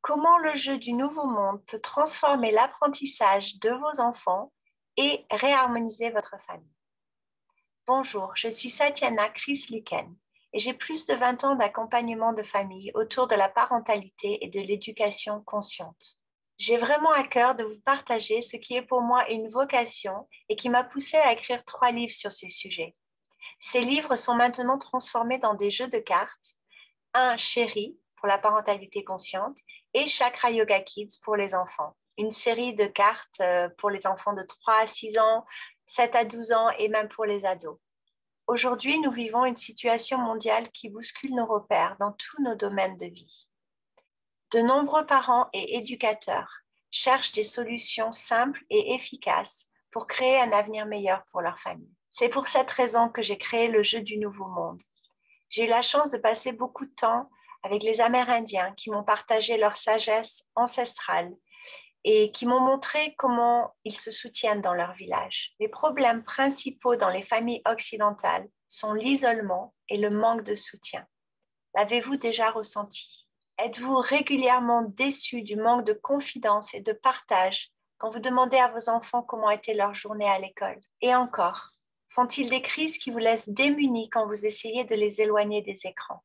Comment le jeu du Nouveau Monde peut transformer l'apprentissage de vos enfants et réharmoniser votre famille? Bonjour, je suis Satyana Chris-Luken et j'ai plus de 20 ans d'accompagnement de famille autour de la parentalité et de l'éducation consciente. J'ai vraiment à cœur de vous partager ce qui est pour moi une vocation et qui m'a poussée à écrire 3 livres sur ces sujets. Ces livres sont maintenant transformés dans des jeux de cartes, un Chéri pour la parentalité consciente et Chakra Yoga Kids pour les enfants. Une série de cartes pour les enfants de 3 à 6 ans, 7 à 12 ans et même pour les ados. Aujourd'hui, nous vivons une situation mondiale qui bouscule nos repères dans tous nos domaines de vie. De nombreux parents et éducateurs cherchent des solutions simples et efficaces pour créer un avenir meilleur pour leur famille. C'est pour cette raison que j'ai créé le jeu du Nouveau Monde. J'ai eu la chance de passer beaucoup de temps avec les Amérindiens qui m'ont partagé leur sagesse ancestrale et qui m'ont montré comment ils se soutiennent dans leur village. Les problèmes principaux dans les familles occidentales sont l'isolement et le manque de soutien. L'avez-vous déjà ressenti? Êtes-vous régulièrement déçu du manque de confidence et de partage quand vous demandez à vos enfants comment était leur journée à l'école? Et encore, font-ils des crises qui vous laissent démunis quand vous essayez de les éloigner des écrans?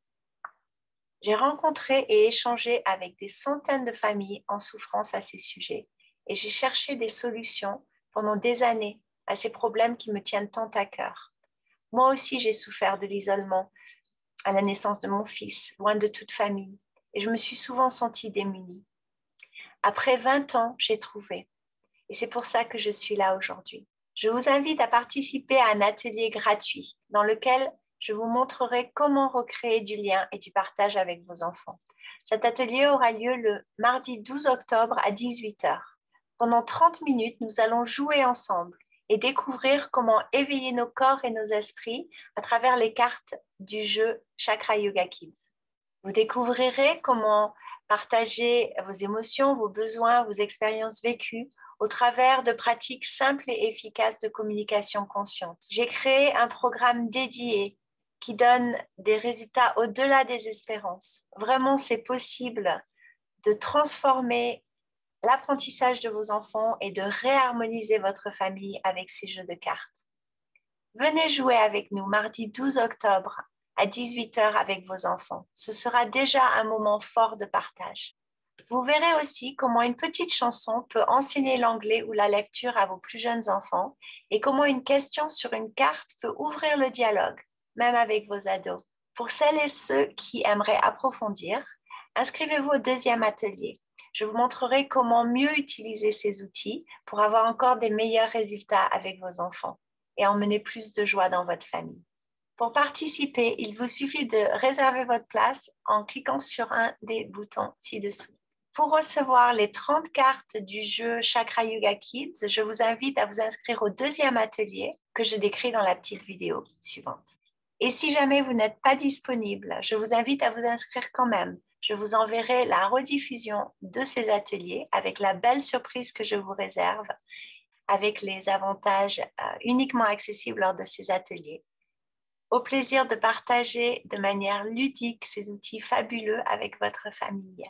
J'ai rencontré et échangé avec des centaines de familles en souffrance à ces sujets et j'ai cherché des solutions pendant des années à ces problèmes qui me tiennent tant à cœur. Moi aussi, j'ai souffert de l'isolement à la naissance de mon fils, loin de toute famille, et je me suis souvent sentie démunie. Après 20 ans, j'ai trouvé, et c'est pour ça que je suis là aujourd'hui. Je vous invite à participer à un atelier gratuit dans lequel je vous montrerai comment recréer du lien et du partage avec vos enfants. Cet atelier aura lieu le mardi 12 octobre à 18 heures. Pendant 30 minutes, nous allons jouer ensemble et découvrir comment éveiller nos corps et nos esprits à travers les cartes du jeu Chakra Yoga Kids. Vous découvrirez comment partager vos émotions, vos besoins, vos expériences vécues au travers de pratiques simples et efficaces de communication consciente. J'ai créé un programme dédié qui donne des résultats au-delà des espérances. Vraiment, c'est possible de transformer l'apprentissage de vos enfants et de réharmoniser votre famille avec ces jeux de cartes. Venez jouer avec nous mardi 12 octobre à 18 heures avec vos enfants. Ce sera déjà un moment fort de partage. Vous verrez aussi comment une petite chanson peut enseigner l'anglais ou la lecture à vos plus jeunes enfants et comment une question sur une carte peut ouvrir le dialogue, même avec vos ados. Pour celles et ceux qui aimeraient approfondir, inscrivez-vous au deuxième atelier. Je vous montrerai comment mieux utiliser ces outils pour avoir encore des meilleurs résultats avec vos enfants et emmener plus de joie dans votre famille. Pour participer, il vous suffit de réserver votre place en cliquant sur un des boutons ci-dessous. Pour recevoir les 30 cartes du jeu Chakra Yoga Kids, je vous invite à vous inscrire au deuxième atelier que je décris dans la petite vidéo suivante. Et si jamais vous n'êtes pas disponible, je vous invite à vous inscrire quand même. Je vous enverrai la rediffusion de ces ateliers avec la belle surprise que je vous réserve, avec les avantages uniquement accessibles lors de ces ateliers. Au plaisir de partager de manière ludique ces outils fabuleux avec votre famille.